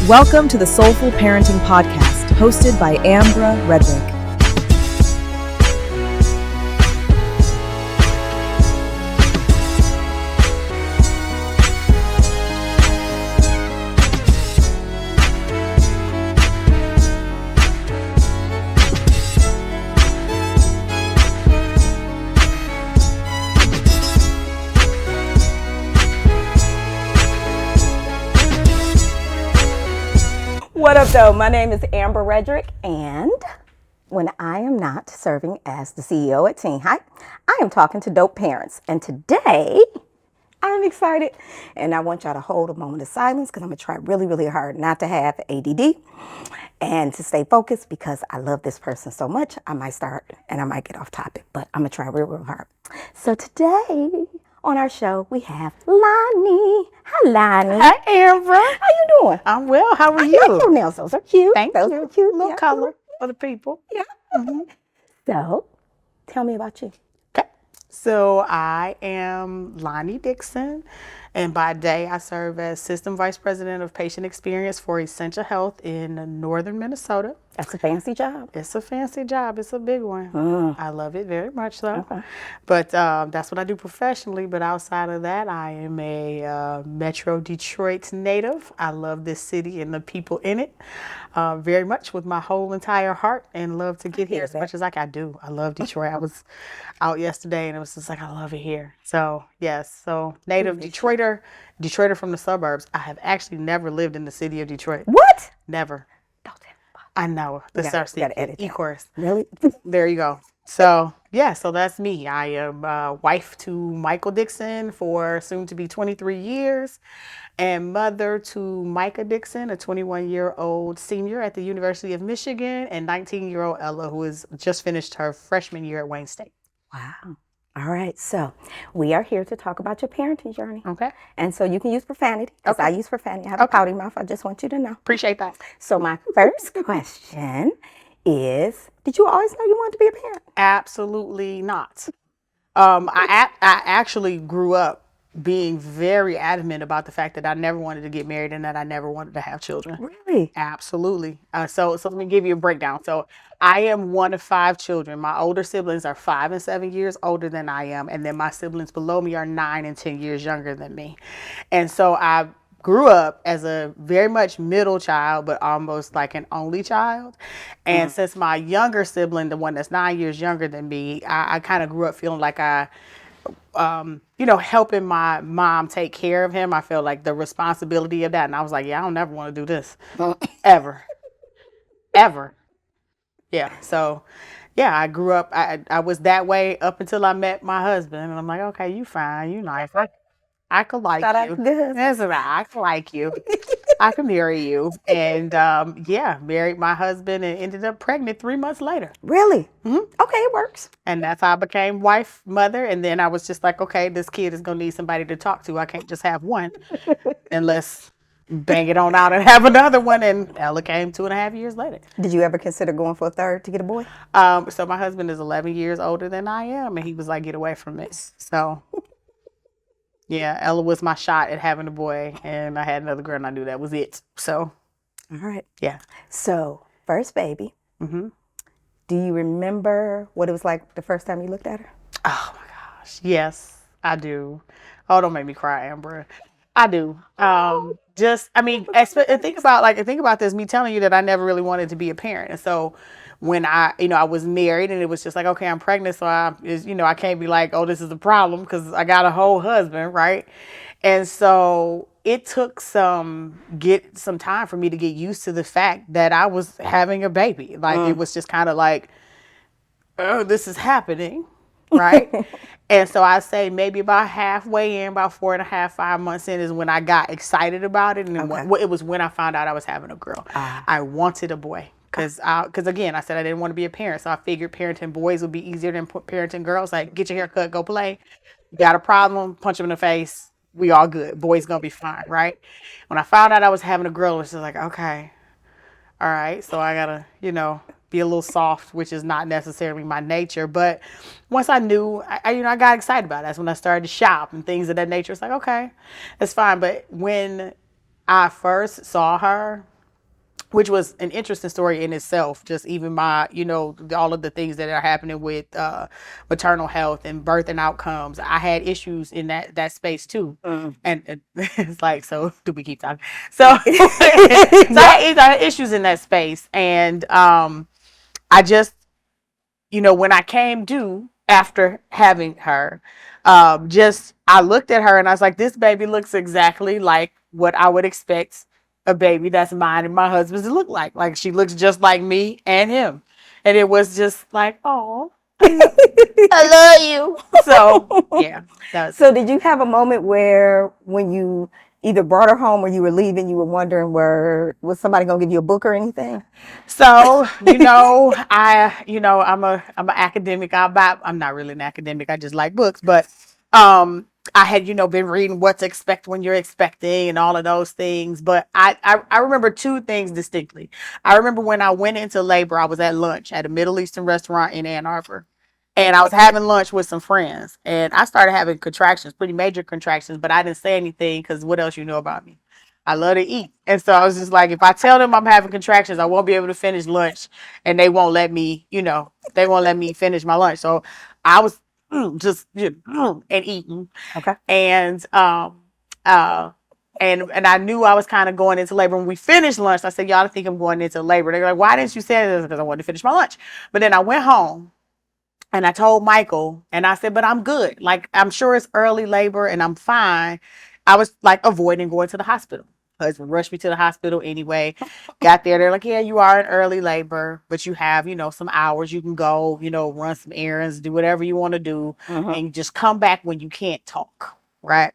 Welcome to the Soulful Parenting Podcast, hosted by Ambra Redrick. What up, though? My name is Ambra Redrick, and when I am not serving as the CEO at Teen Hype, I am talking to dope parents. And today, I'm excited, and I want y'all to hold a moment of silence because I'm going to try really, really hard not to have ADD and to stay focused because I love this person so much. I might start and I might get off topic, but I'm going to try real, real hard. So today on our show, we have Lanie. Hi, Lanie. Hi, Ambra. How you doing? I'm well. How are I you? like your nails. Those are cute. Thank Those you. are cute. Little Yeah. color for the people. Yeah. So, tell me about you. Okay. So I am Lanie Dixon, and by day I serve as System Vice President of Patient Experience for Essential Health in northern Minnesota. That's a fancy job. It's a fancy job. It's a big one. I love it very much so. Okay. But that's what I do professionally. But outside of that, I am a Metro Detroit native. I love this city and the people in it very much with my whole entire heart and love to get here as much as I do. I love Detroit. I was out yesterday and it was just like, I love it here. So yes, so native Detroiter from the suburbs. I have actually never lived in the city of Detroit. What? Never. Don't tell me. I know. The gotta edit that. e-course. Really? There you go. So yeah, so that's me. I am wife to Michael Dixon for soon to be 23 years and mother to Micah Dixon, a 21-year-old senior at the University of Michigan, and 19-year-old Ella, who has just finished her freshman year at Wayne State. Wow. All right. So, we are here to talk about your parenting journey. Okay. And so you can use profanity because I use profanity. I have a pouty mouth. I just want you to know. Appreciate that. So, my first question is, did you always know you wanted to be a parent? Absolutely not. I actually grew up being very adamant about the fact that I never wanted to get married and that I never wanted to have children. Really? Absolutely. So let me give you a breakdown. So I am one of 5 children. My older siblings are 5 and 7 years older than I am. And then my siblings below me are 9 and 10 years younger than me. And so I grew up as a very much middle child, but almost like an only child. And since my younger sibling, the one that's 9 years younger than me, I kind of grew up feeling like helping my mom take care of him. I felt like the responsibility of that. And I was like, yeah, I don't never want to do this ever. Yeah. So yeah, I grew up, I was that way up until I met my husband. And I'm like, okay, you fine. You nice. I could like you. That's right. I could like you. I could marry you. And married my husband and ended up pregnant 3 months later. Really? Okay, it works. And that's how I became wife, mother. And then I was just like, okay, this kid is going to need somebody to talk to. I can't just have one and let's bang it on out and have another one. And Ella came 2.5 years later. Did you ever consider going for a third to get a boy? So my husband is 11 years older than I am. And he was like, get away from me. So yeah, Ella was my shot at having a boy. And I had another girl and I knew that was it. So. All right. Yeah. So, first baby. Mm-hmm. Do you remember what it was like the first time you looked at her? Oh my gosh. Yes, I do. Oh, don't make me cry, Ambra. I do. Think about this, me telling you that I never really wanted to be a parent. And so when I was married and it was just like, okay, I'm pregnant. So I can't be like, oh, this is a problem because I got a whole husband. Right. And so it took some time for me to get used to the fact that I was having a baby. Like it was just kind of like, oh, this is happening. Right. And so I say maybe about halfway in, about 4.5, 5 months in is when I got excited about it. And it was when I found out I was having a girl. I wanted a boy. Because again, I said I didn't want to be a parent. So I figured parenting boys would be easier than parenting girls. Like, get your hair cut, go play. You got a problem, punch them in the face. We all good. Boys going to be fine, right? When I found out I was having a girl, it was just like, okay, all right. So I got to, be a little soft, which is not necessarily my nature. But once I knew, I got excited about it. That's when I started to shop and things of that nature. It's like, okay, that's fine. But when I first saw her, which was an interesting story in itself. Just even my, all of the things that are happening with maternal health and birth and outcomes. I had issues in that space too. And it's like, so do we keep talking? So, I had issues in that space. And I just, when I came due after having her, I looked at her and I was like, this baby looks exactly like what I would expect a baby that's mine and my husband's to look like. Like, she looks just like me and him. And it was just like, oh, I love you. So, yeah. So did you have a moment where when you either brought her home or you were leaving, you were wondering was somebody going to give you a book or anything? So, I'm an academic. I'm not really an academic. I just like books, but I had, been reading what to expect when you're expecting and all of those things. But I remember two things distinctly. I remember when I went into labor, I was at lunch at a Middle Eastern restaurant in Ann Arbor. And I was having lunch with some friends. And I started having contractions, pretty major contractions. But I didn't say anything because what else you know about me? I love to eat. And so I was just like, if I tell them I'm having contractions, I won't be able to finish lunch. And they won't let me, finish my lunch. So I was just and eating. Okay. And and I knew I was kind of going into labor. When we finished lunch, I said, y'all think I'm going into labor. They're like, why didn't you say this? Because I wanted to finish my lunch. But then I went home and I told Michael and I said, but I'm good. Like, I'm sure it's early labor and I'm fine. I was like avoiding going to the hospital. Husband rushed me to the hospital anyway. Got there. They're like, yeah, you are in early labor, but you have, some hours you can go, run some errands, do whatever you want to do, and just come back when you can't talk. Right.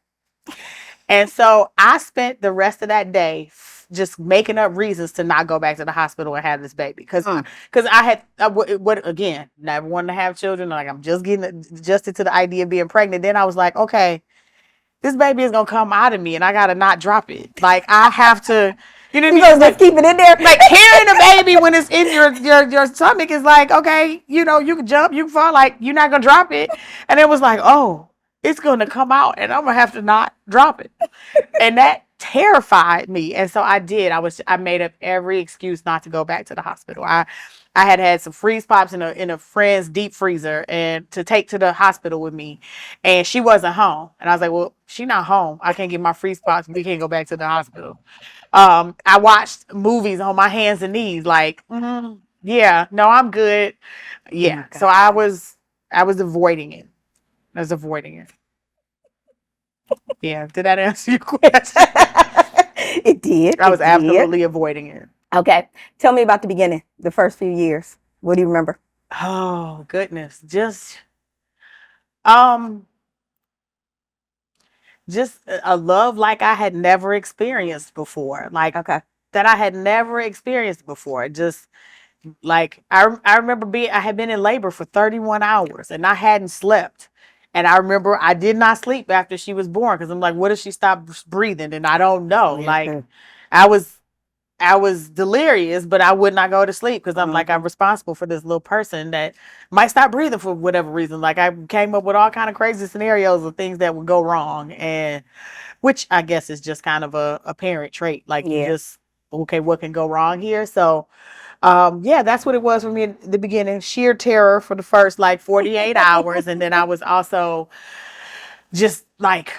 And so I spent the rest of that day just making up reasons to not go back to the hospital and have this baby. Because I had, again, never wanted to have children. Like, I'm just getting adjusted to the idea of being pregnant. Then I was like, okay, this baby is going to come out of me and I got to not drop it. Like, I have to, you know what I mean? Just keep it in there. Like, carrying a baby when it's in your stomach is like, okay, you can jump, you can fall, like, you're not going to drop it. And it was like, oh, it's going to come out and I'm going to have to not drop it. And that terrified me. And so I did. I made up every excuse not to go back to the hospital. I had some freeze pops in a friend's deep freezer and to take to the hospital with me. And she wasn't home. And I was like, well, she's not home. I can't get my freeze pops. We can't go back to the hospital. I watched movies on my hands and knees, like, yeah, no, I'm good. Yeah. Oh, so I was avoiding it. I was avoiding it. Yeah. Did that answer your question? It did. I was absolutely avoiding it. Okay. Tell me about the beginning, the first few years. What do you remember? Oh, goodness. Just a love like I had never experienced before. Like, okay, that I had never experienced before. Just like, I remember I had been in labor for 31 hours and I hadn't slept. And I remember I did not sleep after she was born because I'm like, what if she stopped breathing? And I don't know. Like, I was delirious, but I would not go to sleep because I'm like, I'm responsible for this little person that might stop breathing for whatever reason. Like, I came up with all kind of crazy scenarios of things that would go wrong, and which I guess is just kind of a parent trait. Like, you just, okay, what can go wrong here? So, yeah, that's what it was for me at the beginning. Sheer terror for the first like 48 hours. And then I was also just like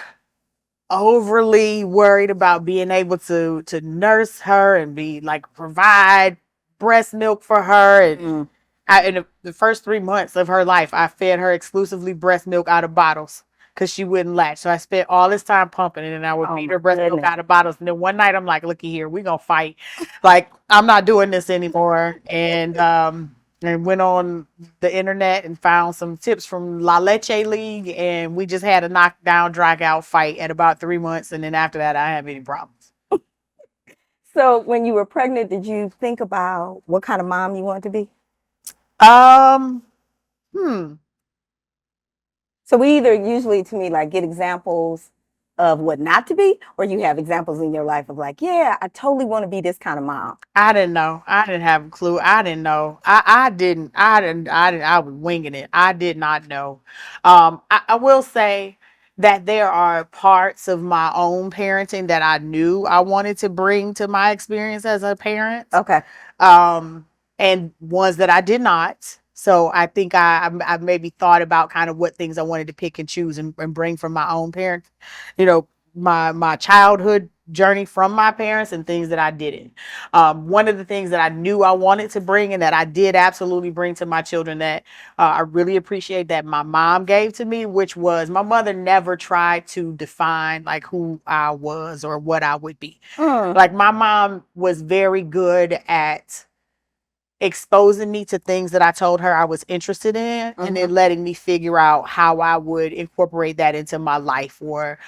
overly worried about being able to nurse her and be like provide breast milk for her. And in the first 3 months of her life, I fed her exclusively breast milk out of bottles because she wouldn't latch. So I spent all this time pumping it, and I would feed her breast milk out of bottles. And then one night I'm like, looky here, we're going to fight. Like, I'm not doing this anymore. And went on the internet and found some tips from La Leche League. And we just had a knockdown, drag out fight at about 3 months. And then after that, I didn't have any problems. So when you were pregnant, did you think about what kind of mom you wanted to be? So we either usually, to me, like get examples of what not to be, or you have examples in your life of like, yeah, I totally want to be this kind of mom. I didn't know. I didn't have a clue. I didn't know. I was winging it. I did not know. I will say that there are parts of my own parenting that I knew I wanted to bring to my experience as a parent. Okay. And ones that I did not. So I think I maybe thought about kind of what things I wanted to pick and choose and bring from my own parents, my childhood journey from my parents, and things that I didn't. One of the things that I knew I wanted to bring and that I did absolutely bring to my children that I really appreciate that my mom gave to me, which was my mother never tried to define like who I was or what I would be. Like my mom was very good at exposing me to things that I told her I was interested in, and then letting me figure out how I would incorporate that into my life. Or,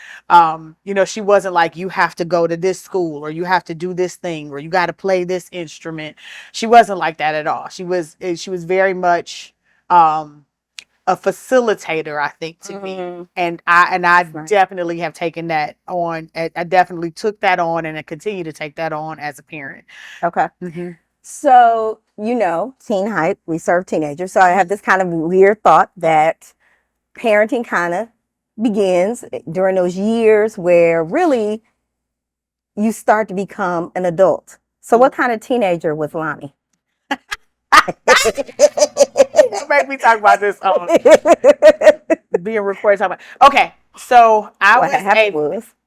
she wasn't like, you have to go to this school or you have to do this thing or you got to play this instrument. She wasn't like that at all. She was very much, a facilitator, I think, to me. And I definitely have taken that on. I definitely took that on and I continue to take that on as a parent. Okay. So, teen hype, we serve teenagers. So I have this kind of weird thought that parenting kind of begins during those years where really you start to become an adult. So what kind of teenager was Lanie? Don't make me talk about this on being recorded. Okay, so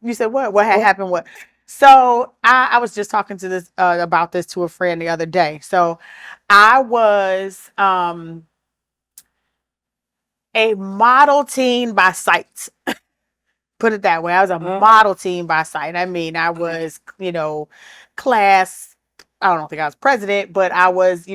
you said what? What had happened? What? So I was just talking to this about this to a friend the other day. So I was a model teen by sight. Put it that way. I was a model teen by sight. I mean, I was, class. I don't think I was president, but I was,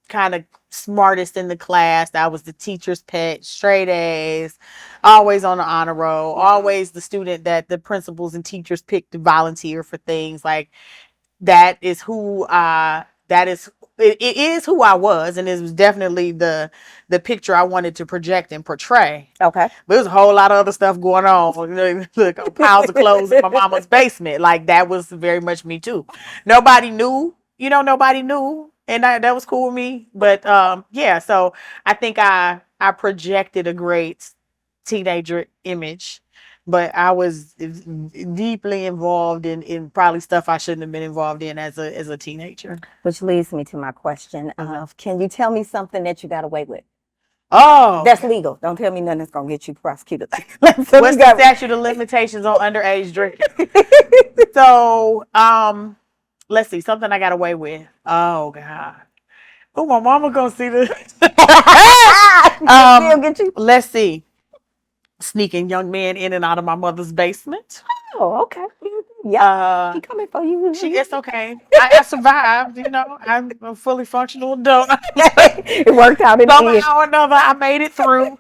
kind of smartest in the class. I was the teacher's pet, straight A's, always on the honor roll, always the student that the principals and teachers picked to volunteer for things. Like that is who it is who I was, and it was definitely the picture I wanted to project and portray. Okay. But there's a whole lot of other stuff going on. Look, piles of clothes in my mama's basement. Like that was very much me too. Nobody knew, and that was cool with me. But so I think I projected a great teenager image, but I was deeply involved in probably stuff I shouldn't have been involved in as a teenager. Which leads me to my question of, can you tell me something that you got away with? Oh, that's legal. Don't tell me nothing that's gonna get you prosecuted. What's the statute of limitations on underage drinking? So, let's see, something I got away with. Oh God. Oh, my mama gonna see this. Get you? Let's see. Sneaking young men in and out of my mother's basement. Oh, okay. Yeah, she coming for you. It's okay. I survived. I'm a fully functional adult. It worked out in somehow or another. I made it through.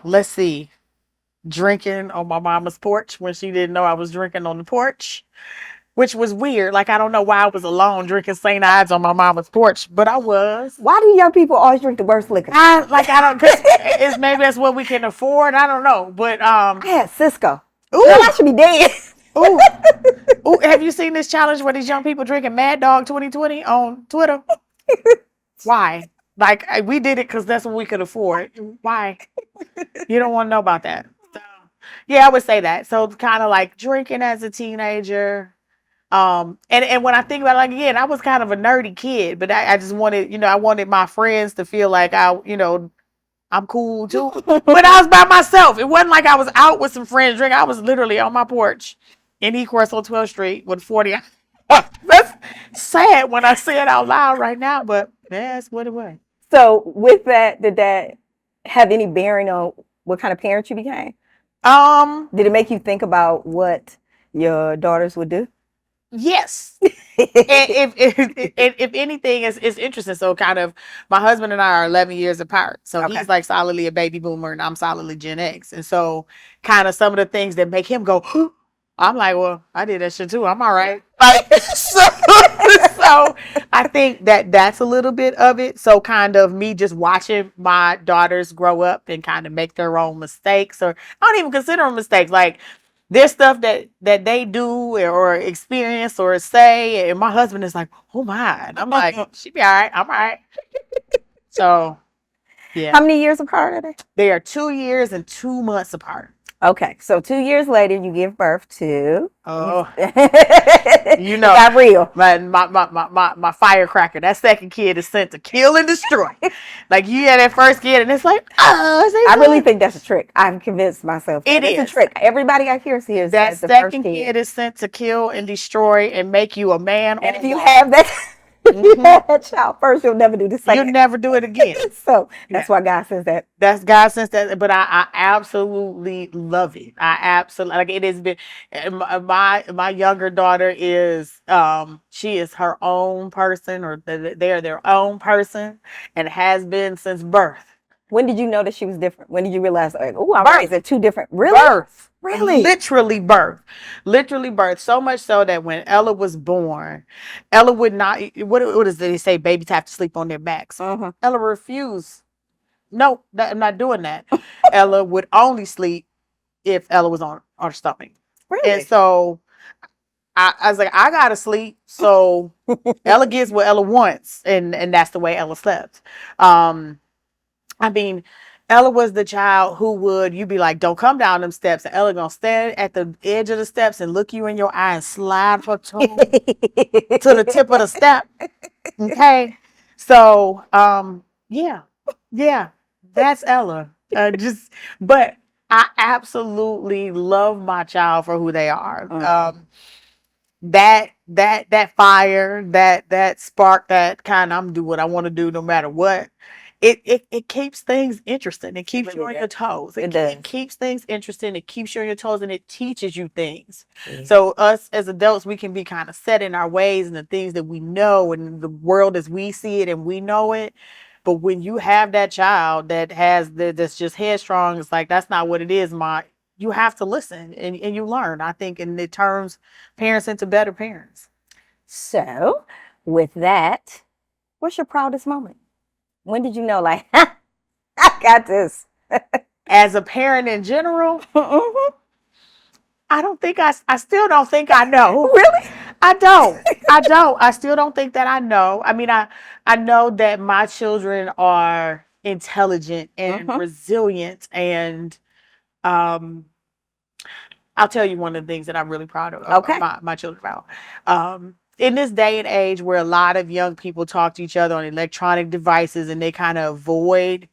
Let's see. Drinking on my mama's porch when she didn't know I was drinking on the porch, which was weird. Like I don't know why I was alone drinking St. Ides on my mama's porch, but I was. Why do young people always drink the worst liquor? I don't. Cause it's maybe that's what we can afford. I don't know, but I had Cisco. Ooh, I should be dead. Ooh, have you seen this challenge where these young people drinking Mad Dog 2020 on Twitter? Why? Like we did it because that's what we could afford. Why? You don't want to know about that. So, yeah, I would say that. So kind of like drinking as a teenager. And when I think about it, like again, I was kind of a nerdy kid, but I just wanted, I wanted my friends to feel like I'm cool too. But I was by myself. It wasn't like I was out with some friends drinking. I was literally on my porch in Ecorse on 12th Street with 40. That's sad when I say it out loud right now, but that's what it was. So with that, did that have any bearing on what kind of parent you became? Did it make you think about what your daughters would do? Yes. if anything, it's interesting. So kind of my husband and I are 11 years apart. So he's like solidly a baby boomer and I'm solidly Gen X. And so kind of some of the things that make him go, I'm like, well, I did that shit too. I'm all right. Like, so I think that's a little bit of it. So kind of me just watching my daughters grow up and kind of make their own mistakes, or I don't even consider them mistakes. Like there's stuff that they do or experience or say, and my husband is like, oh my. And I'm like, she be all right. I'm all right. So Yeah. How many years apart are they? They are 2 years and 2 months apart. Okay, so 2 years later, you give birth to. Oh, It got real. my firecracker. That second kid is sent to kill and destroy. Like you had that first kid, and it's like, oh, I really think that's a trick. I'm convinced myself. It It's is. a trick. Everybody I hear sees that as the first second kid. kid is sent to kill and destroy and make you a man. And or if you woman. have that, if you have that child first, you'll never do the second. You'll never do it again. So that's why God says that. That's God since that, but I absolutely love it. I absolutely like it has been. My younger daughter is she is her own person, or they are their own person, and has been since birth. When did you know that she was different? When did you realize, like, oh, I'm raising two different? Really? Birth. Really? Literally birth. Literally birth. So much so that when Ella was born, Ella would not. What does they say? Babies have to sleep on their backs. Ella refused. No, I'm not doing that. Ella would only sleep if Ella was on her stomach. Really? And so I was like, I gotta sleep. So Ella gets what Ella wants, and that's the way Ella slept. I mean, Ella was the child who you'd be like, don't come down them steps. And Ella gonna stand at the edge of the steps and look you in your eye and slide her toe to the tip of the step. Okay. So, yeah, that's Ella. But I absolutely love my child for who they are. That fire, that spark, that kind, I'm do what I want to do no matter what. It keeps things interesting. It keeps you on your toes. It keeps things interesting. It keeps you on your toes, and it teaches you things. Mm-hmm. So us as adults, we can be kind of set in our ways and the things that we know and the world as we see it and we know it. But when you have that child that's just headstrong, it's like, that's not what it is, you have to listen and you learn, I think, and it turns parents into better parents. So with that, what's your proudest moment? When did you know, like, I got this? As a parent in general, I don't think I still don't think I know. Really? I don't. I still don't think that I know. I mean, I know that my children are intelligent and resilient, and I'll tell you one of the things that I'm really proud of my children about. In this day and age where a lot of young people talk to each other on electronic devices and they kind of avoid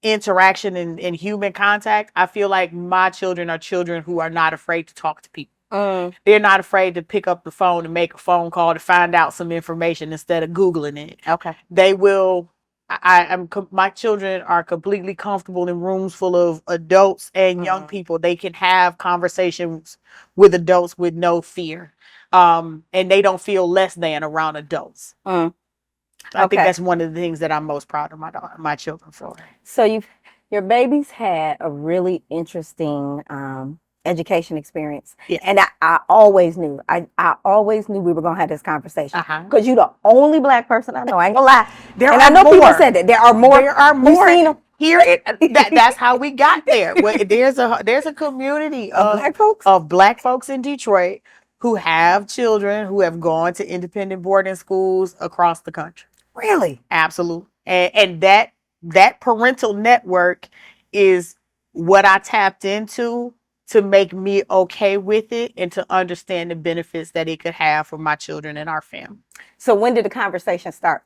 interaction and human contact, I feel like my children are children who are not afraid to talk to people. They're not afraid to pick up the phone and make a phone call to find out some information instead of Googling it. Okay. They will. My children are completely comfortable in rooms full of adults and young people. They can have conversations with adults with no fear. And they don't feel less than around adults. I think that's one of the things that I'm most proud of my children for. So your babies had a really interesting education experience. Yes. And I always knew. I always knew we were gonna have this conversation. Because you're the only Black person I know. I ain't gonna lie. I know more. People said that. There are more. There are more. Seen them? That's how we got there. There's a community of Black folks in Detroit who have children who have gone to independent boarding schools across the country. Really? Absolutely. And that parental network is what I tapped into to make me okay with it and to understand the benefits that it could have for my children and our family. So when did the conversation start?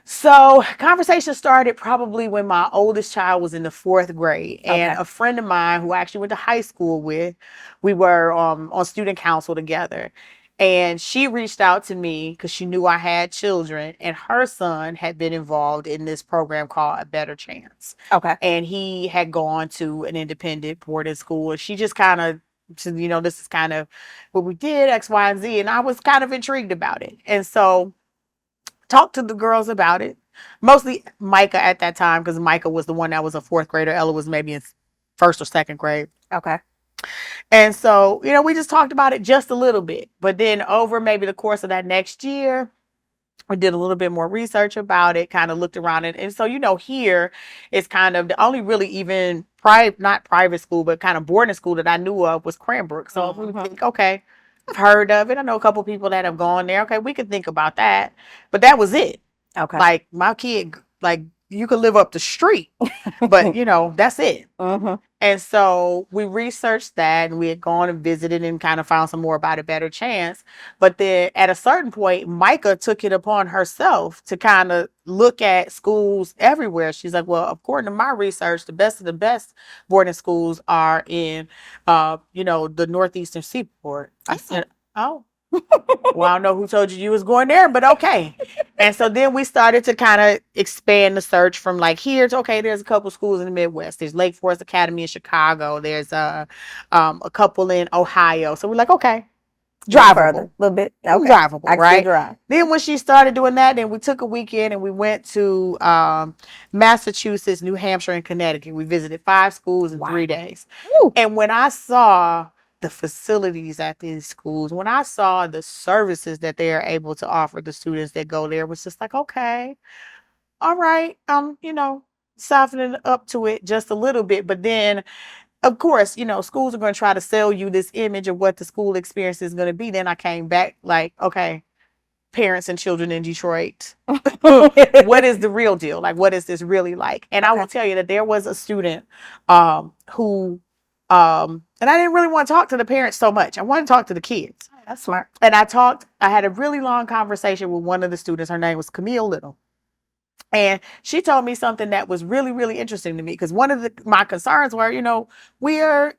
So conversation started probably when my oldest child was in the 4th grade. And a friend of mine who I actually went to high school with, we were on student council together. And she reached out to me because she knew I had children, and her son had been involved in this program called A Better Chance. Okay. And he had gone to an independent boarding school. And she just kind of said, this is kind of what we did, X, Y, and Z. And I was kind of intrigued about it. And so talked to the girls about it. Mostly Micah at that time, because Micah was the one that was a 4th grader. Ella was maybe in 1st or 2nd grade. Okay. And so, we just talked about it just a little bit. But then over maybe the course of that next year, we did a little bit more research about it, kind of looked around it. And so, here is kind of the only really even not private school, but kind of boarding school that I knew of was Cranbrook. So we think, okay, I've heard of it. I know a couple people that have gone there. Okay, we could think about that. But that was it. Okay. Like my kid, you could live up the street, but that's it. Mm-hmm. And so we researched that, and we had gone and visited and kind of found some more about a better chance. But then at a certain point, Micah took it upon herself to kind of look at schools everywhere. She's like, well, according to my research, the best of the best boarding schools are in, the Northeastern Seaboard. I said, oh, well, I don't know who told you was going there, but okay. And so then we started to kind of expand the search from like here to, okay, there's a couple schools in the Midwest. There's Lake Forest Academy in Chicago. There's a couple in Ohio. So we're like, okay, drivable. A little bit. Okay. Drivable, I can right? drive. Then when she started doing that, then we took a weekend and we went to Massachusetts, New Hampshire, and Connecticut. We visited 5 schools in 3 days. Woo. And when I saw the facilities at these schools, when I saw the services that they are able to offer the students that go there, it was just like, okay, all right, softening up to it just a little bit. But then, of course, schools are going to try to sell you this image of what the school experience is going to be. Then I came back like, okay, parents and children in Detroit, what is the real deal? Like, what is this really like? And I will tell you that there was a student who and I didn't really want to talk to the parents so much. I wanted to talk to the kids. That's smart. And I had a really long conversation with one of the students. Her name was Camille Little. And she told me something that was really, really interesting to me, because one of my concerns were, we're,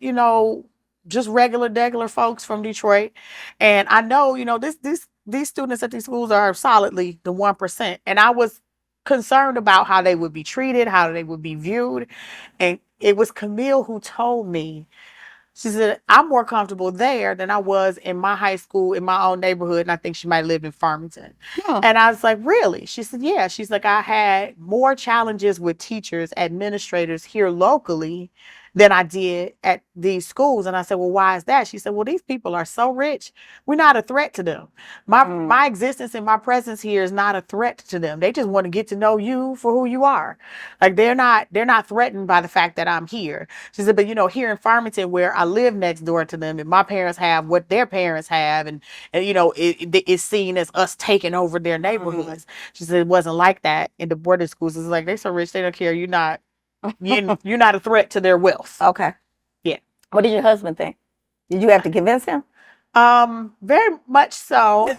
just regular folks from Detroit. And I know, these students at these schools are solidly the 1%. And I was concerned about how they would be treated, how they would be viewed. And it was Camille who told me, she said, I'm more comfortable there than I was in my high school, in my own neighborhood. And I think she might live in Farmington. Yeah. And I was like, really? She said, yeah. She's like, I had more challenges with teachers, administrators here locally than I did at these schools. And I said, well, why is that? She said, well, these people are so rich. We're not a threat to them. My existence and my presence here is not a threat to them. They just want to get to know you for who you are. Like, they're not threatened by the fact that I'm here. She said, but here in Farmington, where I live next door to them, and my parents have what their parents have, and it's seen as us taking over their neighborhoods. She said it wasn't like that in the boarding schools. It's like, they're so rich, they don't care. You're not a threat to their wealth. Okay. Yeah. What did your husband think? Did you have to convince him? Very much so.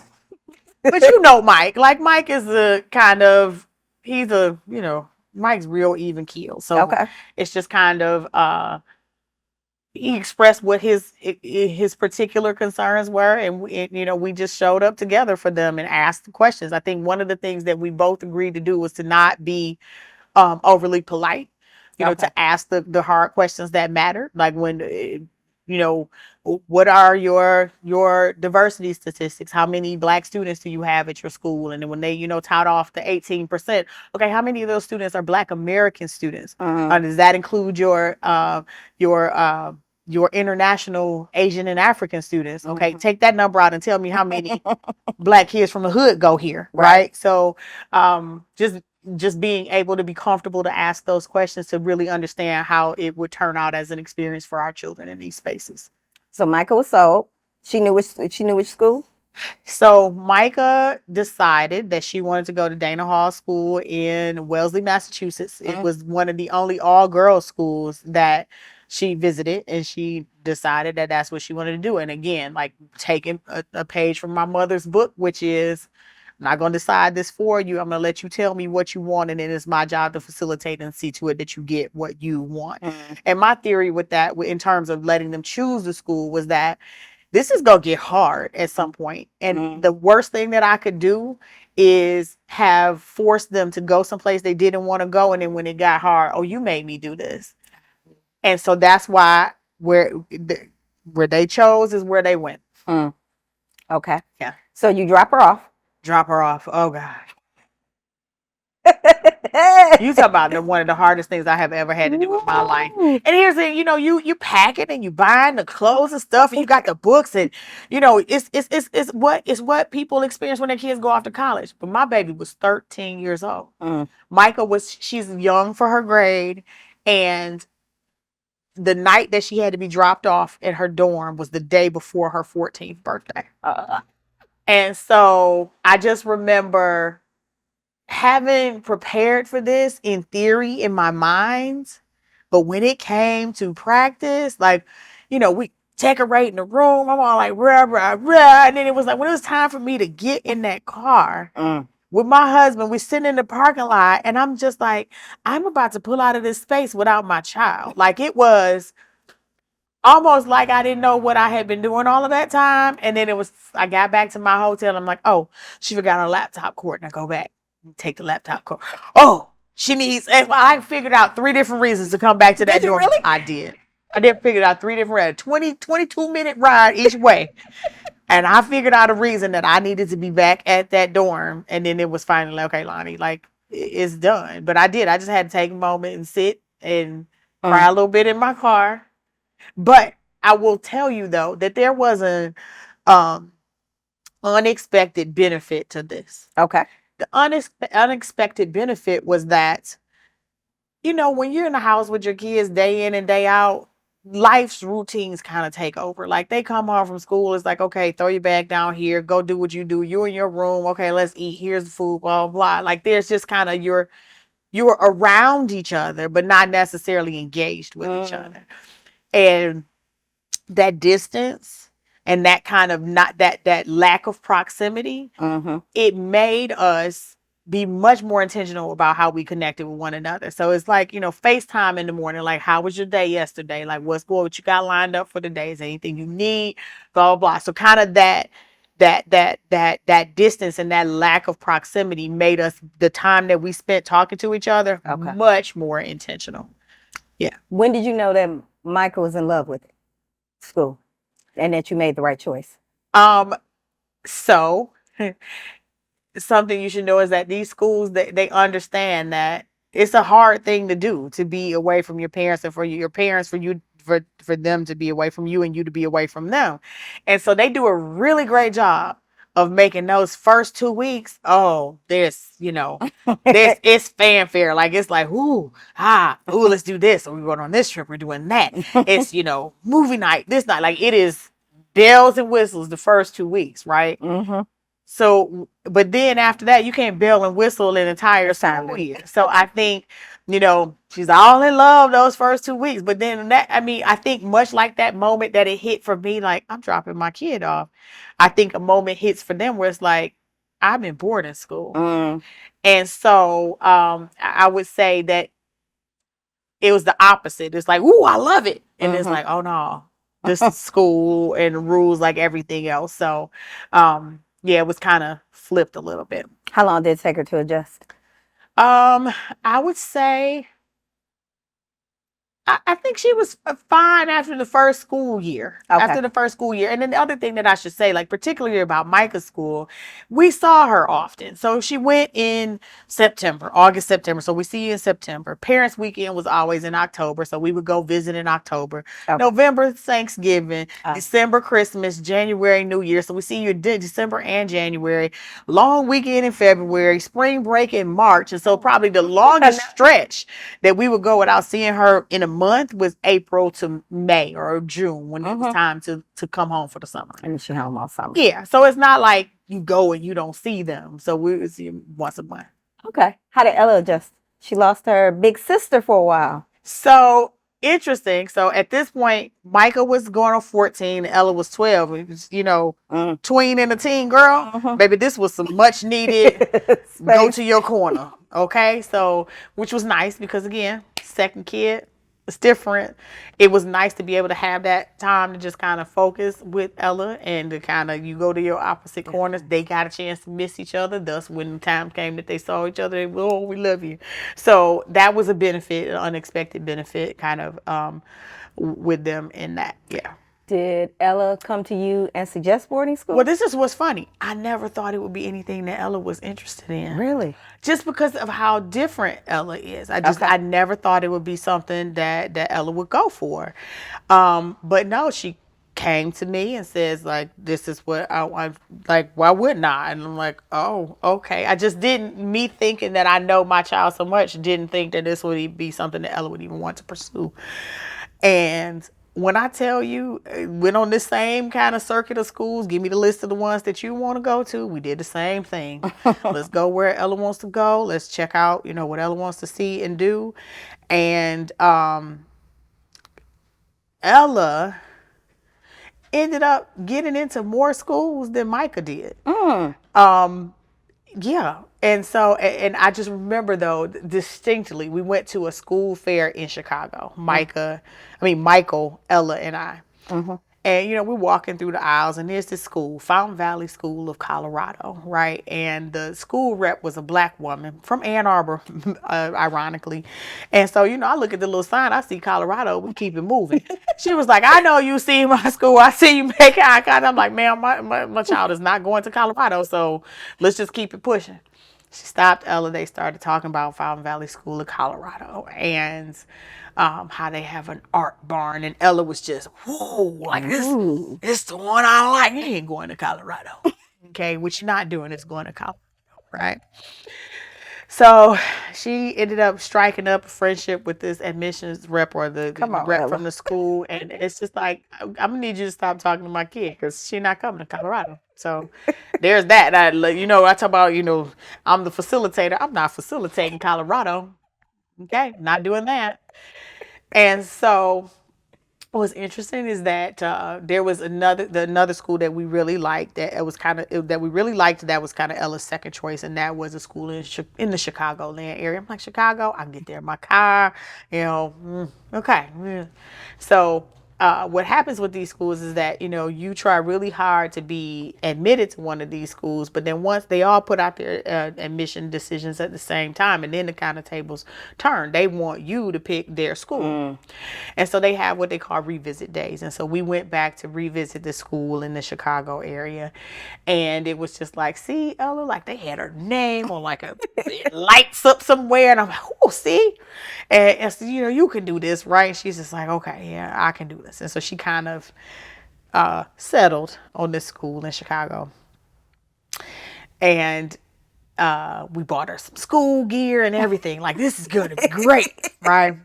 But Mike. Like, Mike is Mike's real even keel. So it's just kind of he expressed what his particular concerns were, and we just showed up together for them and asked the questions. I think one of the things that we both agreed to do was to not be overly polite. To ask the hard questions that matter. Like, when, what are your diversity statistics? How many Black students do you have at your school? And then when they, tout off the 18%, okay, how many of those students are Black American students? Does that include your international Asian and African students? Okay, take that number out and tell me how many Black kids from the hood go here, right? So just being able to be comfortable to ask those questions to really understand how it would turn out as an experience for our children in these spaces. So Micah was sold. She knew which school? So Micah decided that she wanted to go to Dana Hall School in Wellesley, Massachusetts. It was one of the only all-girls schools that she visited, and she decided that that's what she wanted to do. And again, like, taking a page from my mother's book, which is, I'm not going to decide this for you. I'm going to let you tell me what you want, and then it's my job to facilitate and see to it that you get what you want. And my theory with that, in terms of letting them choose the school, was that this is going to get hard at some point. And the worst thing that I could do is have forced them to go someplace they didn't want to go. And then when it got hard, oh, you made me do this. And so that's why where they chose is where they went. Okay. Yeah. So you drop her off. Oh, God. You talk about one of the hardest things I have ever had to do with my life. And here's the, you pack it and you buying the clothes and stuff, and you got the books, and it's what people experience when their kids go off to college. But my baby was 13 years old. Micah she's young for her grade, and the night that she had to be dropped off at her dorm was the day before her 14th birthday. And so I just remember having prepared for this in theory in my mind, but when it came to practice, like, we decorating the room, I'm all like, rah, rah, rah. And then it was like, when it was time for me to get in that car with my husband, we're sitting in the parking lot, and I'm just like, I'm about to pull out of this space without my child. Like, it was almost like I didn't know what I had been doing all of that time. And then I got back to my hotel. I'm like, oh, she forgot her laptop cord. Now go back and take the laptop cord. Oh, she needs, I figured out 3 different reasons to come back to that door. Really? I did figure out 3 different 22-minute ride each way. And I figured out a reason that I needed to be back at that dorm. And then it was finally like, okay, Lanie, like, it's done. But I just had to take a moment and sit and cry a little bit in my car. But I will tell you, though, that there was an unexpected benefit to this. Okay. The unexpected benefit was that, when you're in the house with your kids day in and day out, life's routines kind of take over. Like, they come home from school, it's like, okay, throw your bag down here, go do what you do. You're in your room. Okay, let's eat. Here's the food, blah, blah, blah. Like, there's just kind of you're around each other, but not necessarily engaged with each other. And that distance and that kind of not that lack of proximity, it made us be much more intentional about how we connected with one another. So it's like, FaceTime in the morning, like, how was your day yesterday? Like, what you got lined up for the day? Is there anything you need? Blah, blah, blah. So kind of that distance and that lack of proximity made us, the time that we spent talking to each other, much more intentional. Yeah. When did you know that Michael was in love with school and that you made the right choice? So something you should know is that these schools, they understand that it's a hard thing to do, to be away from your parents, and for your parents, for them to be away from you and you to be away from them. And so they do a really great job of making those first 2 weeks, it's fanfare. Like, it's like, let's do this. So we're going on this trip, we're doing that. It's, movie night, this night. Like, it is bells and whistles the first 2 weeks, right? So, but then after that, you can't bell and whistle an entire school year. So I think, she's all in love those first 2 weeks. But then I think much like that moment that it hit for me, like, I'm dropping my kid off, I think a moment hits for them where it's like, I'm in boarding school. And so I would say that it was the opposite. It's like, ooh, I love it. And it's like, oh no, this is school and rules like everything else. So it was kind of flipped a little bit. How long did it take her to adjust? I would say, I think she was fine after the first school year. Okay. After the first school year. And then the other thing that I should say, like, particularly about Micah's school, we saw her often. So she went in August, September. So we see you in September. Parents' weekend was always in October. So we would go visit in October. Okay. November, Thanksgiving. December, Christmas. January, New Year. So we see you in December and January. Long weekend in February. Spring break in March. And so probably the longest stretch that we would go without seeing her in a month was April to May or June, when it was time to come home for the summer. And she home all summer. Yeah. So it's not like you go and you don't see them. So we would see them once a month. Okay. How did Ella adjust? She lost her big sister for a while. So interesting. So at this point, Micah was going on 14, Ella was 12. It was, tween and a teen girl. Baby, this was some much needed go to your corner. Okay. So, which was nice because, again, second kid, it's different. It was nice to be able to have that time to just kind of focus with Ella and to kind of, you go to your opposite corners. They got a chance to miss each other. Thus, when the time came that they saw each other, they were, oh, we love you. So that was a benefit, an unexpected benefit kind of with them in that. Yeah. Did Ella come to you and suggest boarding school? Well, this is what's funny. I never thought it would be anything that Ella was interested in. Really? Just because of how different Ella is. I never thought it would be something that Ella would go for. But no, she came to me and says, like, this is what I want. Like, why wouldn't I? And I'm like, oh, okay. I just didn't, me thinking that I know my child so much, didn't think that this would be something that Ella would even want to pursue. And when I tell you, went on this same kind of circuit of schools, give me the list of the ones that you want to go to. We did the same thing. Let's go where Ella wants to go. Let's check out, what Ella wants to see and do. And Ella ended up getting into more schools than Micah did. Yeah. And so, and I just remember though, distinctly, we went to a school fair in Chicago. Michael, Ella, and I. And, we're walking through the aisles, and there's this school, Fountain Valley School of Colorado, right? And the school rep was a black woman from Ann Arbor, ironically. And so, I look at the little sign, I see Colorado, we keep it moving. She was like, I know you see my school, I see you make eye contact. I'm like, ma'am, my child is not going to Colorado, so let's just keep it pushing. She stopped Ella. They started talking about Fountain Valley School of Colorado and how they have an art barn. And Ella was just, whoa, like this the one I like. You ain't going to Colorado. Okay, what you're not doing is going to Colorado, right? So she ended up striking up a friendship with this admissions rep or the rep from the school. And it's just like, I'm going to need you to stop talking to my kid because she's not coming to Colorado. So there's that. I talk about, I'm the facilitator. I'm not facilitating Colorado. Okay, not doing that. And so what's interesting is that there was another school that we really liked that it was that we really liked that was kind of Ella's second choice, and that was a school in the Chicagoland area. I'm like, Chicago, I can get there in my car, okay. Yeah. So what happens with these schools is that you try really hard to be admitted to one of these schools, but then once they all put out their admission decisions at the same time, and then the kind of tables turn, they want you to pick their school. And so they have what they call revisit days. And so we went back to revisit the school in the Chicago area, and it was just like, see, Ella, like they had her name on like it lights up somewhere, and I'm like, oh, see, and so, you can do this, right? And she's just like, okay, yeah, I can do this. And so she kind of settled on this school in Chicago. And we bought her some school gear and everything. Like, this is going to be great, right?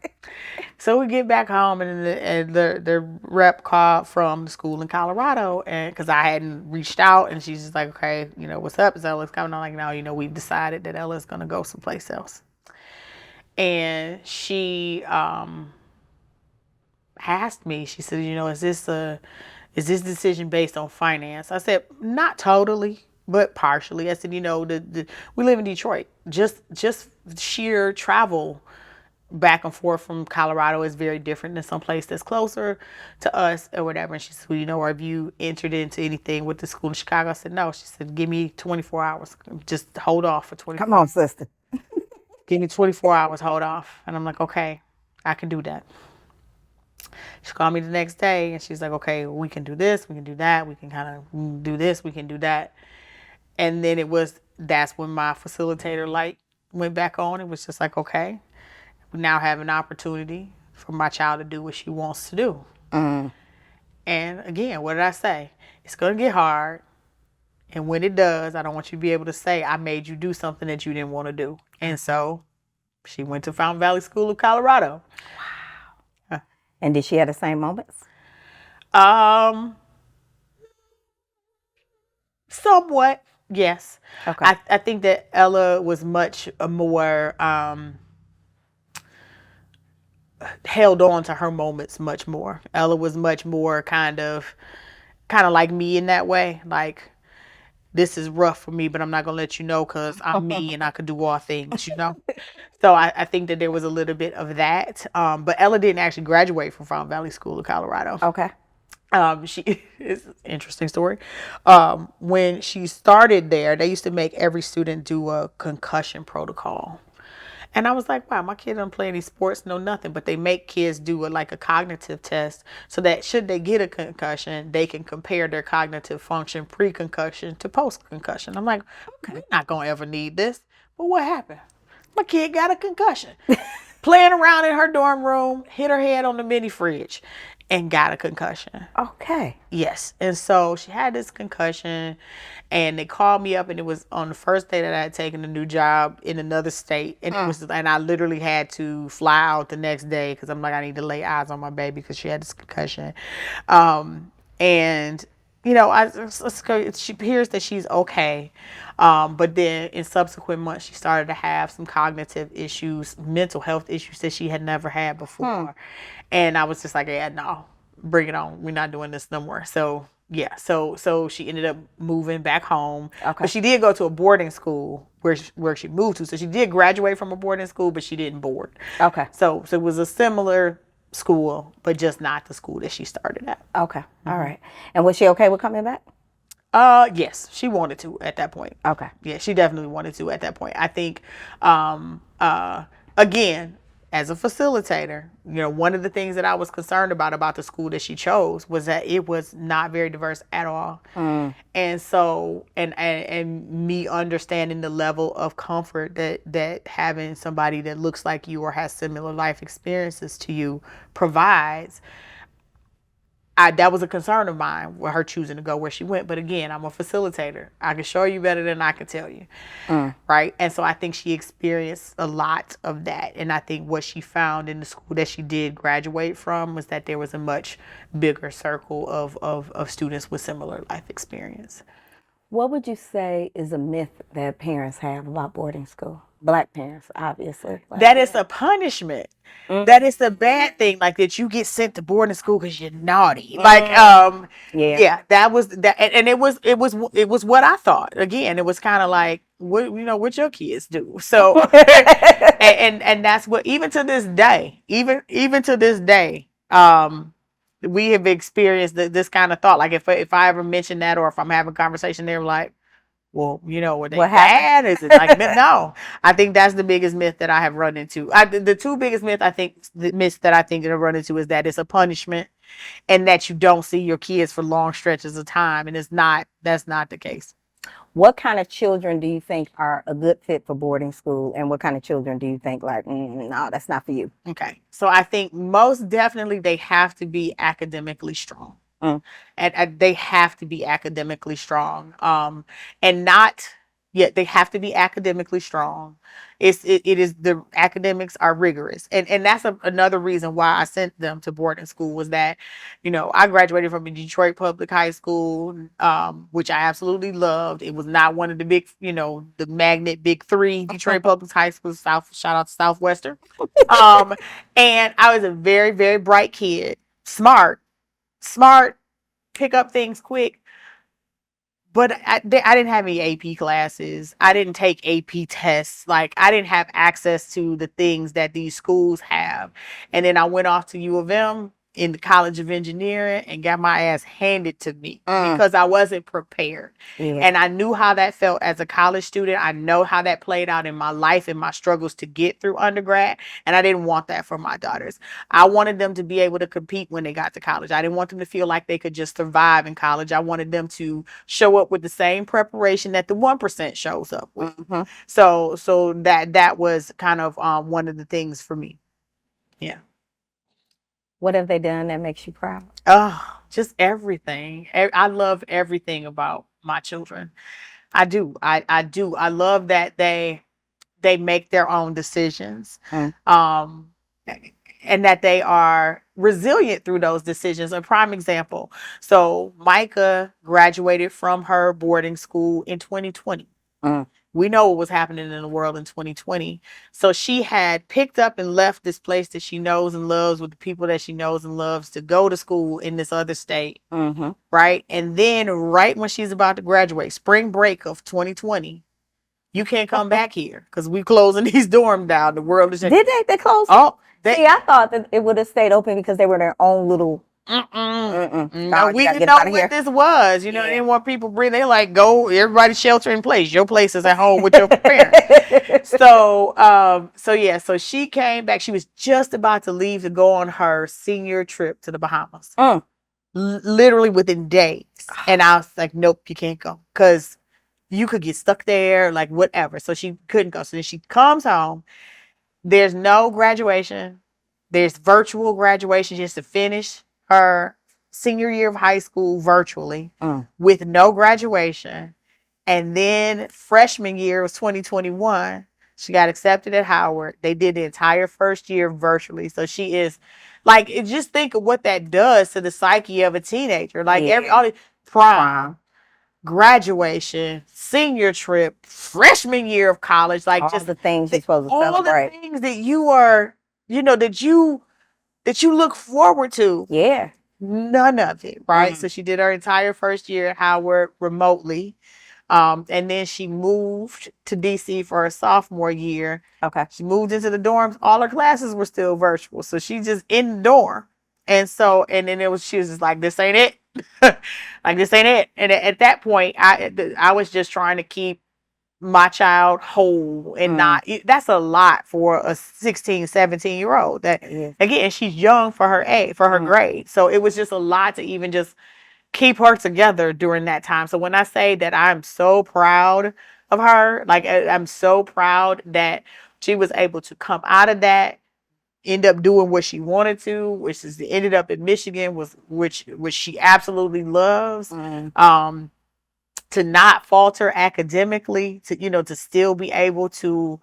So we get back home, and the rep called from the school in Colorado, and because I hadn't reached out, and she's just like, okay, what's up? Is Ella's coming? I'm like, no, we've decided that Ella's going to go someplace else. And she asked me, she said, is this decision based on finance? I said, not totally, but partially. I said, we live in Detroit. Just sheer travel back and forth from Colorado is very different than someplace that's closer to us or whatever. And she said, well, have you entered into anything with the school in Chicago? I said, no. She said, give me 24 hours. Just hold off for 24 hours. Come on, sister. Give me 24 hours, hold off. And I'm like, okay, I can do that. She called me the next day, and she's like, okay, we can do this, we can do that, we can kind of do this, we can do that. And then that's when my facilitator light went back on. It was just like, okay, we now have an opportunity for my child to do what she wants to do. And again, what did I say? It's going to get hard. And when it does, I don't want you to be able to say, I made you do something that you didn't want to do. And so she went to Fountain Valley School of Colorado. Wow. And did she have the same moments? Somewhat, yes. Okay. I think that Ella was much more held on to her moments much more. Ella was much more kind of like me in that way. Like, this is rough for me, but I'm not going to let you know because I'm me and I can do all things, So I think that there was a little bit of that. But Ella didn't actually graduate from Fountain Valley School of Colorado. Okay. It's an interesting story. When she started there, they used to make every student do a concussion protocol. And I was like, wow, my kid don't play any sports, no nothing. But they make kids do a cognitive test so that should they get a concussion, they can compare their cognitive function pre-concussion to post-concussion. I'm like, okay, we're not going to ever need this. But what happened? My kid got a concussion. Playing around in her dorm room, hit her head on the mini fridge. and got a concussion. Okay. Yes. And so she had this concussion, and they called me up, and it was on the first day that I had taken a new job in another state. And and I literally had to fly out the next day because I'm like, I need to lay eyes on my baby because she had this concussion. And she appears that she's okay. But then in subsequent months, she started to have some cognitive issues, mental health issues that she had never had before. And I was just like, yeah, no, bring it on. We're not doing this no more. So yeah, so she ended up moving back home. Okay. But she did go to a boarding school where she moved to. So she did graduate from a boarding school, but she didn't board. Okay. So it was a similar school, but just not the school that she started at. Okay. All right. And was she okay with coming back? Yes, she wanted to at that point. Okay. Yeah, she definitely wanted to at that point. I think, again, as a facilitator, one of the things that I was concerned about the school that she chose was that it was not very diverse at all. And so, and me understanding the level of comfort that having somebody that looks like you or has similar life experiences to you provides. That was a concern of mine with her choosing to go where she went. But again, I'm a facilitator. I can show you better than I can tell you. Right. And so I think she experienced a lot of that. And I think what she found in the school that she did graduate from was that there was a much bigger circle of students with similar life experience. What would you say is a myth that parents have about boarding school? Black parents, obviously. That it's a punishment. That it's a bad thing, like that you get sent to boarding school because you're naughty. Yeah, that was that, and it was what I thought. Again, it was kind of like what your kids do. So, and that's what even to this day, even to this day, we have experienced this kind of thought. Like if I ever mention that, or if I'm having a conversation, they're like, well, were they bad? Is it like no? I think that's the biggest myth that I have run into. The two biggest myths that I think that I've run into is that it's a punishment, and that you don't see your kids for long stretches of time, and that's not the case. What kind of children do you think are a good fit for boarding school, and what kind of children do you think like, no, that's not for you? Okay, so I think most definitely they have to be academically strong. And they have to be academically strong. And not yet they have to be academically strong. It is the academics are rigorous, and that's another reason why I sent them to boarding school was that, I graduated from a Detroit public high school, which I absolutely loved. It was not one of the big, the magnet big three Detroit public high schools. Shout out to Southwestern. And I was a very, very bright kid, smart, pick up things quick. But I didn't have any AP classes. I didn't take AP tests. Like, I didn't have access to the things that these schools have. And then I went off to U of M in the College of Engineering and got my ass handed to me because I wasn't prepared. Yeah. And I knew how that felt as a college student. I know how that played out in my life and my struggles to get through undergrad. And I didn't want that for my daughters. I wanted them to be able to compete when they got to college. I didn't want them to feel like they could just survive in college. I wanted them to show up with the same preparation that the 1% shows up with. So that was kind of one of the things for me. Yeah. What have they done that makes you proud? Oh, just everything. I love everything about my children. I do. I do. I love that they make their own decisions. And that they are resilient through those decisions. A prime example. So Micah graduated from her boarding school in 2020. We know what was happening in the world in 2020. So she had picked up and left this place that she knows and loves with the people that she knows and loves to go to school in this other state. Right. And then right when she's about to graduate, spring break of 2020, you can't come back here because we closing these dorms down. The world is... Did they close? Oh, see, I thought that it would have stayed open because they were their own little... No, we didn't know what this was. They didn't want people bring. They like, go, everybody shelter in place. Your place is at home with your parents. So she came back. She was just about to leave to go on her senior trip to the Bahamas. Literally within days. And I was like, nope, you can't go because you could get stuck there, like whatever. So she couldn't go. So then she comes home. There's no graduation. There's virtual graduation just to finish her senior year of high school virtually with no graduation. And then freshman year was 2021. She got accepted at Howard. They did the entire first year virtually. So she is like, just think of what that does to the psyche of a teenager. Like all the prom, graduation, senior trip, freshman year of college, like all just the things you're supposed to celebrate. All the things that you are, that you look forward to. Yeah. None of it, right? So she did her entire first year at Howard remotely. And then she moved to DC for her sophomore year. Okay. She moved into the dorms. All her classes were still virtual. So she just in the dorm. And then she was just like, this ain't it. Like, this ain't it. And at that point, I was just trying to keep my child whole and that's a lot for a 16, 17-year-old that again, she's young for her age, for her grade. So it was just a lot to even just keep her together during that time. So when I say that I'm so proud of her, like I'm so proud that she was able to come out of that, end up doing what she wanted to, which is ended up in Michigan, which she absolutely loves. To not falter academically, to still be able to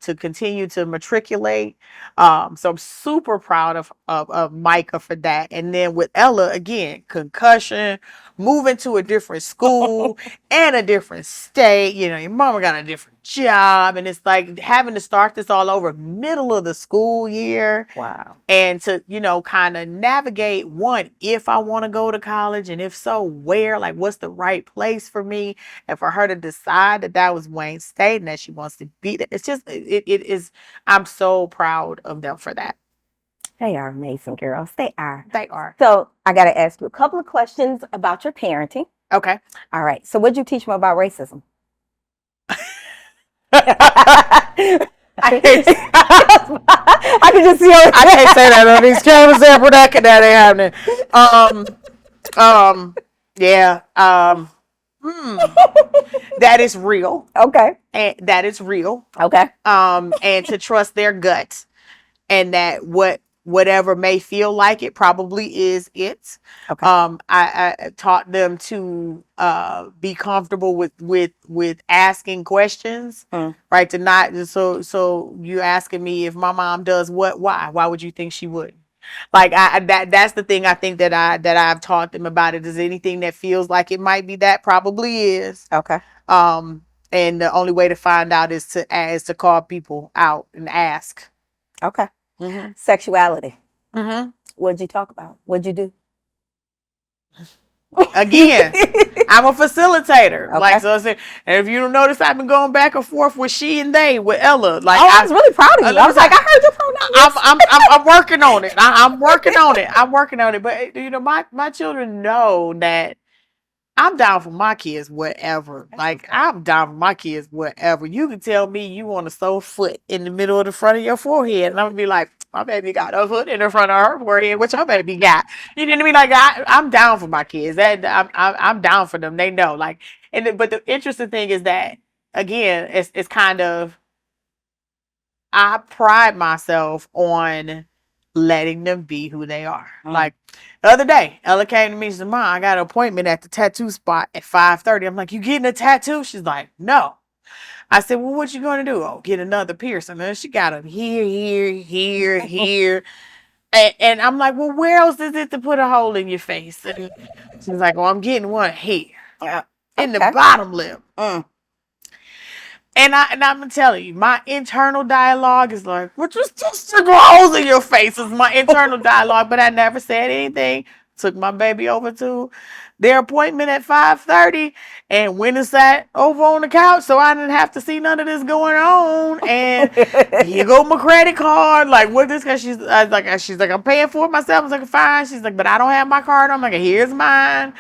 continue to matriculate. So I'm super proud of Micah for that. And then with Ella, again, concussion, moving to a different school and a different state. Your mama got a different job, and it's like having to start this all over middle of the school year. Wow. And to, kind of navigate if I want to go to college, and if so, where, like, what's the right place for me, and for her to decide that was Wayne State and that she wants to be there. It's just, it is, I'm so proud of them for that. They are amazing girls. They are. They are. So I got to ask you a couple of questions about your parenting. Okay. All right. So what'd you teach them about racism? I can just see her. I can't say that on these cameras, Ambra. That ain't happening. Yeah. That is real. Okay. And that is real. Okay. And to trust their gut, and that whatever may feel like it probably is it. Okay. I taught them to be comfortable with asking questions, right? To not so you asking me if my mom does what, why would you think she would? Like that's the thing I think that I've taught them about it. Is anything that feels like it might be that probably is. Okay. And the only way to find out is to call people out and ask. Okay. Mm-hmm. Sexuality. Mm-hmm. What'd you talk about? What'd you do? Again, I'm a facilitator. Okay. Like, so I said, and if you don't notice, I've been going back and forth with she and they with Ella. Like, I was really proud of you. I was like, I heard your pronouns. I'm working on it. I'm working on it. I'm working on it. But my children know that I'm down for my kids, whatever. Like, I'm down for my kids, whatever. You can tell me you want to sew foot in the middle of the front of your forehead, and I'm gonna be like, my baby got a foot in the front of her forehead, which your baby got. You know what I mean? Like, I'm down for my kids. I'm down for them. They know. Like, but the interesting thing is that, again, it's kind of, I pride myself on letting them be who they are. Like, the other day, Ella came to me and said, Mom, I got an appointment at the tattoo spot at 5:30. I'm like, you getting a tattoo? She's like, no. I said, well, what you going to do? Oh, get another piercing. And she got them here. And I'm like, well, where else is it to put a hole in your face? And she's like, well, I'm getting one here in the bottom lip. And I'm telling you, my internal dialogue is like, what you just took holes in your face is my internal dialogue, but I never said anything. Took my baby over to their appointment at 5:30 and went and sat over on the couch so I didn't have to see none of this going on. And here go my credit card. Like, what this? Cause she's like, I'm paying for it myself. I was like, fine. She's like, but I don't have my card. I'm like, here's mine.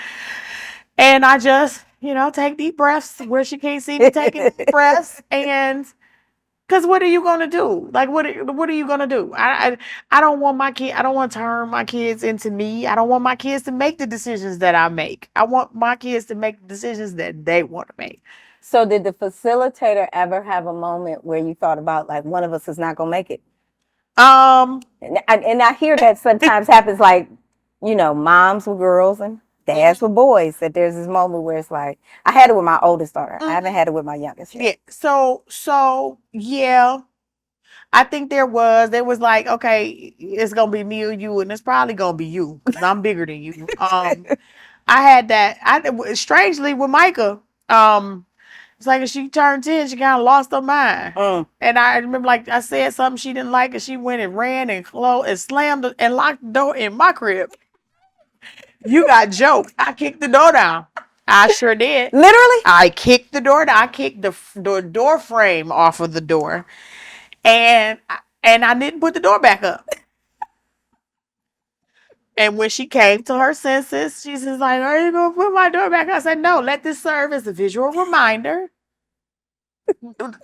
And I just, take deep breaths where she can't see me taking deep breaths. And because what are you going to do? Like, what are you going to do? I don't want I don't want to turn my kids into me. I don't want my kids to make the decisions that I make. I want my kids to make the decisions that they want to make. So did the facilitator ever have a moment where you thought about, like, one of us is not going to make it? And I hear that sometimes happens, like, moms with girls and dads with boys, that there's this moment where it's like, I had it with my oldest daughter. I haven't had it with my youngest yet. Yeah. So yeah. I think there was like, okay, it's gonna be me or you, and it's probably gonna be you because I'm bigger than you. I had that. Strangely with Micah, it's like if she turned 10, she kind of lost her mind. And I remember, like, I said something she didn't like, and she went and ran and closed and slammed and locked the door in my crib. You got jokes. I kicked the door down. I sure did. Literally? I kicked the door down. I kicked the door frame off of the door. And I didn't put the door back up. And when she came to her senses, she's just like, "Are you gonna put my door back?" I said, "No, let this serve as a visual reminder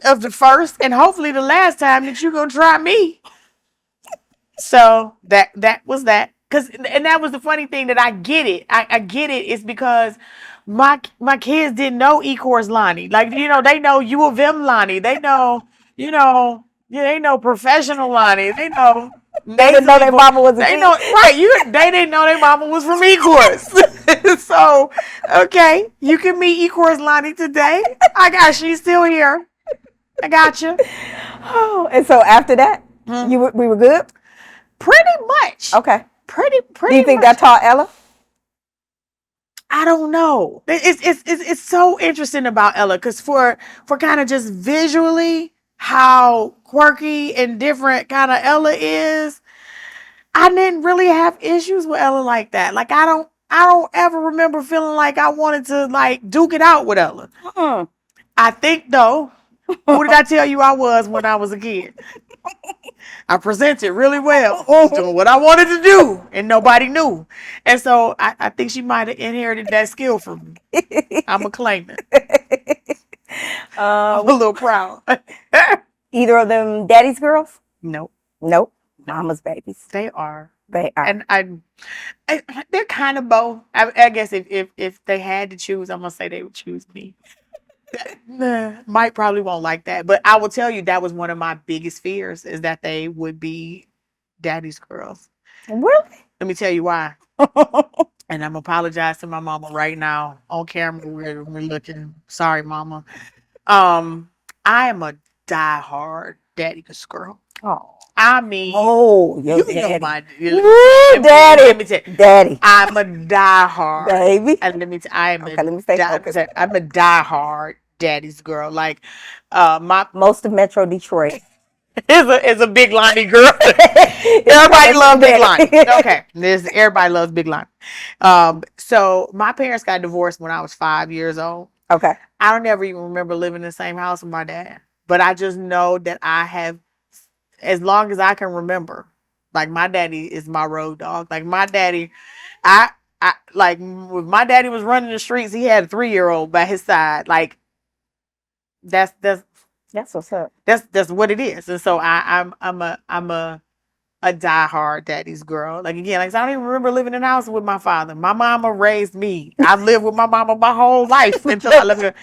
of the first and hopefully the last time that you're gonna try me." So that was that. And that was the funny thing, that I get it. I get it. It's because my kids didn't know Ecorse Lanie. Like, they know U of M Lanie. They know, they know professional Lanie. They know. They didn't know their mama was a They know, right? They didn't know their mama was from Ecorse. So, okay, you can meet Ecorse Lanie today. She's still here. I got you. Oh, and so after that, we were good? Pretty much. Okay. Pretty. Do you think that taught Ella? I don't know. It's so interesting about Ella, because for kind of just visually how quirky and different kind of Ella is, I didn't really have issues with Ella like that. Like, I don't ever remember feeling like I wanted to, like, duke it out with Ella. I think, though, who did I tell you I was when I was a kid? I presented really well, doing what I wanted to do, and nobody knew. And so I think she might have inherited that skill from me. I'm a claim it. I'm a little proud. Either of them daddy's girls? Nope. Mama's babies. They are. They are. And they're kind of both. I guess if they had to choose, I'm gonna say they would choose me. Mike probably won't like that, but I will tell you, that was one of my biggest fears, is that they would be daddy's girls. Really? Let me tell you why. And I'm apologize to my mama right now on camera. We're looking. Sorry, mama. I am a diehard daddy's girl. Oh. I mean, your you daddy. know my Daddy. Let me tell you, Daddy. I'm a diehard Baby. And let me let me stay focused. I'm a diehard daddy's girl. Like, most of Metro Detroit is a Big Lanie girl. Everybody loves Big Lanie. Okay, everybody loves Big Lanie. So my parents got divorced when I was 5 years old. Okay. I don't ever even remember living in the same house with my dad, but I just know that I have, as long as I can remember, like, my daddy is my road dog. Like, my daddy, I like, when my daddy was running the streets, he had a 3-year-old by his side. Like, that's what's up. That's what it is. And so I'm a diehard daddy's girl. Like, again, like, I don't even remember living in a house with my father. My mama raised me. I've lived with my mama my whole life until I left her.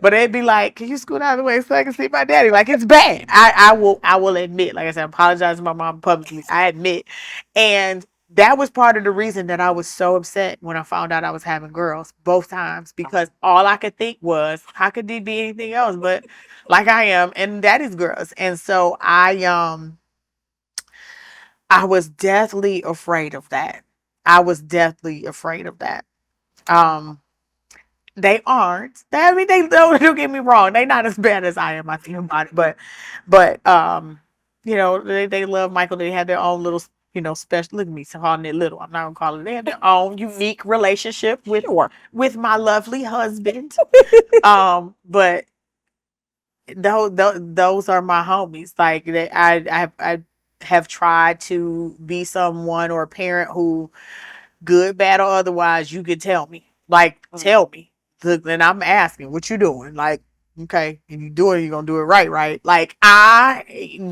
But it'd be like, can you scoot out of the way so I can see my daddy? Like, it's bad. I will admit, like I said, I apologize to my mom publicly. I admit. And that was part of the reason that I was so upset when I found out I was having girls both times, because all I could think was, how could they be anything else but like I am and daddy's girls? And so I was deathly afraid of that. They aren't. I mean, they don't get me wrong. They're not as bad as I am, I think about it. But they love Michael. They have their own little, special. Look at me calling it little. I'm not gonna call it. They have their own unique relationship with my lovely husband. But those are my homies. Like, I have tried to be someone or a parent who, good, bad, or otherwise, you could tell me. Like, tell me. And I'm asking, what you doing? Like, okay, if you do it, you're gonna do it right? Like, I'm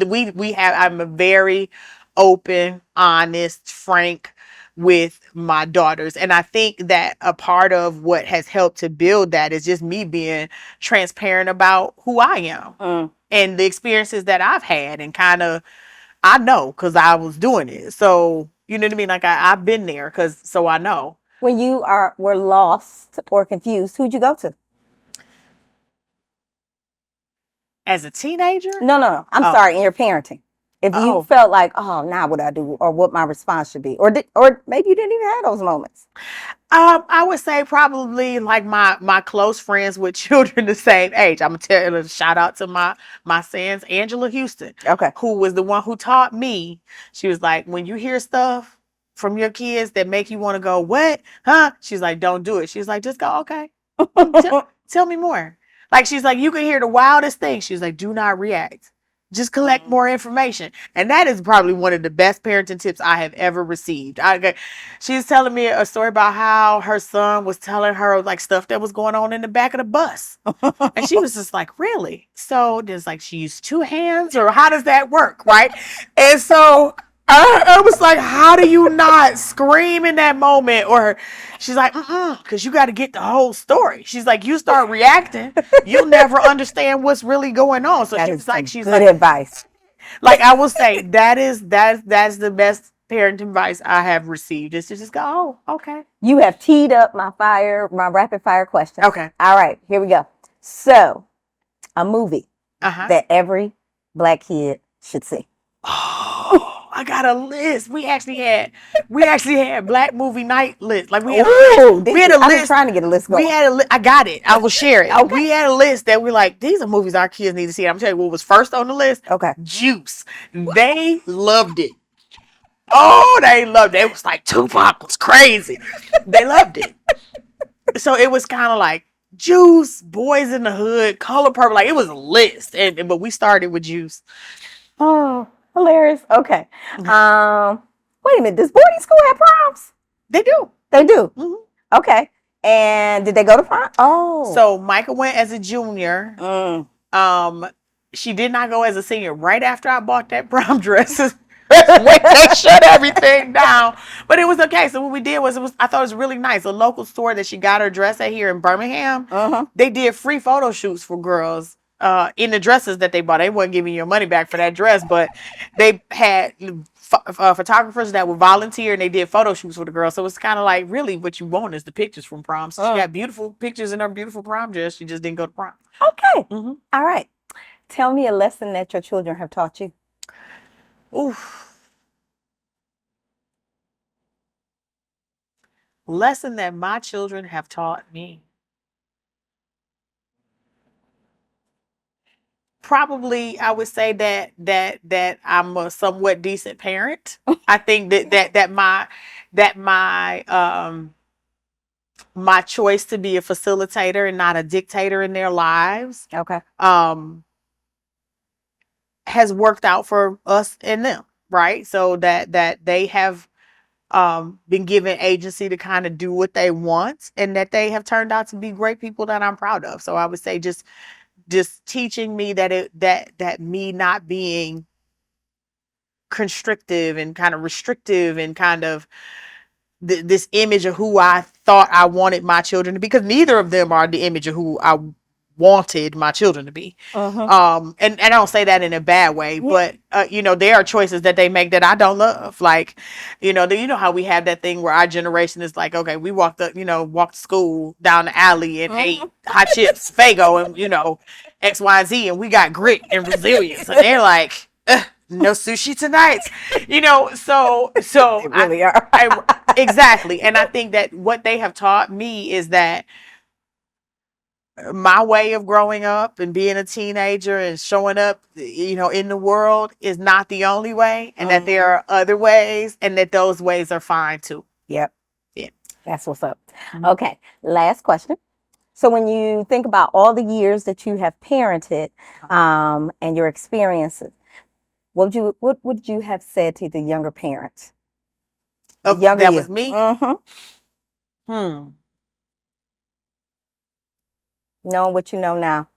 a very open, honest, frank with my daughters. And I think that a part of what has helped to build that is just me being transparent about who I am and the experiences that I've had, and kind of I know because I was doing it. So, you know what I mean? Like I've been there so I know. When you were lost or confused, who'd you go to? As a teenager? No. I'm sorry, in your parenting. If you felt like, oh, now what I do, or what my response should be, or maybe you didn't even have those moments. I would say probably like my close friends with children the same age. I'm gonna tell you a shout out to my sons, Angela Houston, Okay. who was the one who taught me. She was like, when you hear stuff from your kids that make you want to go, what? Huh? She's like, don't do it. She's like, just go, okay. Tell me more. Like she's like, you can hear the wildest thing. She's like, do not react. Just collect more information. And that is probably one of the best parenting tips I have ever received. She's telling me a story about how her son was telling her like stuff that was going on in the back of the bus. And she was just like, really? So there's like, she used two hands, or how does that work? Right. And so I was like, how do you not scream in that moment? Or she's like, because you got to get the whole story. She's like, you start reacting, you'll never understand what's really going on. So she's like, good advice. Like I will say, that's the best parenting advice I have received. Is to just go, oh, okay. You have teed up my rapid fire question. Okay. All right, here we go. So, a movie that every Black kid should see. Oh, I got a list. We actually had Black movie night list. Like we had a list. I've been trying to get a list going. We had a I got it. I will share it. Okay. We had a list that we're like, these are movies our kids need to see. I'm telling you what was first on the list. Okay. Juice. They loved it. Oh, they loved it. It was like Tupac was crazy. They loved it. So it was kind of like Juice, Boys in the Hood, Color Purple. Like it was a list. But we started with Juice. Oh, hilarious. Okay. Wait a minute. Does boarding school have proms? They do. They do. Mm-hmm. Okay. And did they go to prom? Oh. So Micah went as a junior. She did not go as a senior. Right after I bought that prom dress, they shut everything down. But it was okay. So what we did was I thought it was really nice. A local store that she got her dress at here in Birmingham. They did free photo shoots for girls. In the dresses that they bought. They weren't giving you your money back for that dress, but they had photographers that would volunteer and they did photo shoots for the girls. So it's kind of like really what you want is the pictures from prom. So she got beautiful pictures in her beautiful prom dress. She just didn't go to prom. Okay. All right. Tell me a lesson that your children have taught you. Oof. Lesson that my children have taught me. Probably, I would say that I'm a somewhat decent parent. I think that my choice to be a facilitator and not a dictator in their lives, okay, has worked out for us and them, right? So that they have been given agency to kind of do what they want, and that they have turned out to be great people that I'm proud of. So I would say just teaching me that me not being constrictive and kind of restrictive and kind of this image of who I thought I wanted my children to be, because neither of them are the image of who I wanted my children to be. And I don't say that in a bad way, but there are choices that they make that I don't love. Like, you know how we have that thing where our generation is like, okay, we walked to school down the alley and ate hot chips, Fago, and X, Y, and Z, and we got grit and resilience. And they're like, no sushi tonight. So they really are. Exactly. And I think that what they have taught me is that my way of growing up and being a teenager and showing up, in the world is not the only way, and that there are other ways, and that those ways are fine too. Yep. Yeah. That's what's up. Okay. Last question. So when you think about all the years that you have parented, and your experiences, what would you have said to the younger parents? That was me? Knowing what you know now.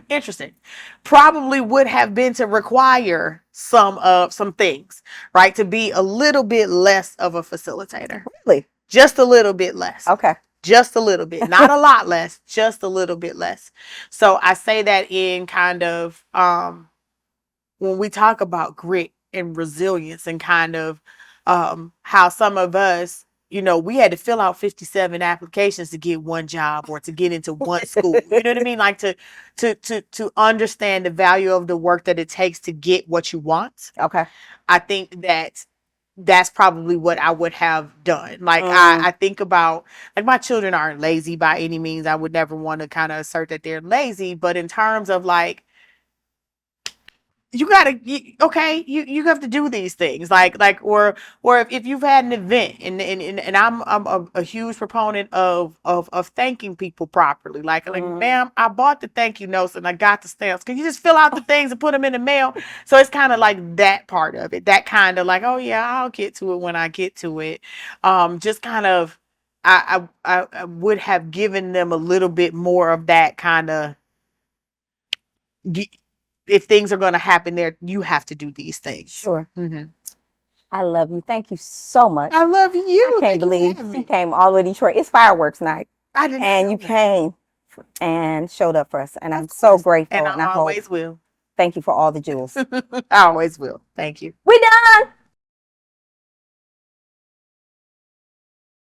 Interesting. Probably would have been to require some things, right? To be a little bit less of a facilitator. Really? Just a little bit less. Okay. Just a little bit. Not a lot less, just a little bit less. So I say that in kind of when we talk about grit and resilience and kind of how some of us, we had to fill out 57 applications to get one job or to get into one school. You know what I mean? Like to understand the value of the work that it takes to get what you want. Okay. I think that's probably what I would have done. Like I think about, like, my children aren't lazy by any means. I would never want to kind of assert that they're lazy, but in terms of like, you have to do these things or if you've had an event and I'm a huge proponent of thanking people properly, like ma'am, I bought the thank you notes and I got the stamps, can you just fill out the things and put them in the mail? So it's kind of like that part of it, that kind of like, oh yeah, I'll get to it when I get to it. Just kind of, I would have given them a little bit more of that kind of, if things are going to happen there, you have to do these things. Sure. I love you. Thank you so much. I love you. I can't believe you came all the way to Detroit. It's fireworks night. I didn't. And you came and showed up for us. And I'm so grateful. And I always will. Thank you for all the jewels. I always will. Thank you. We done.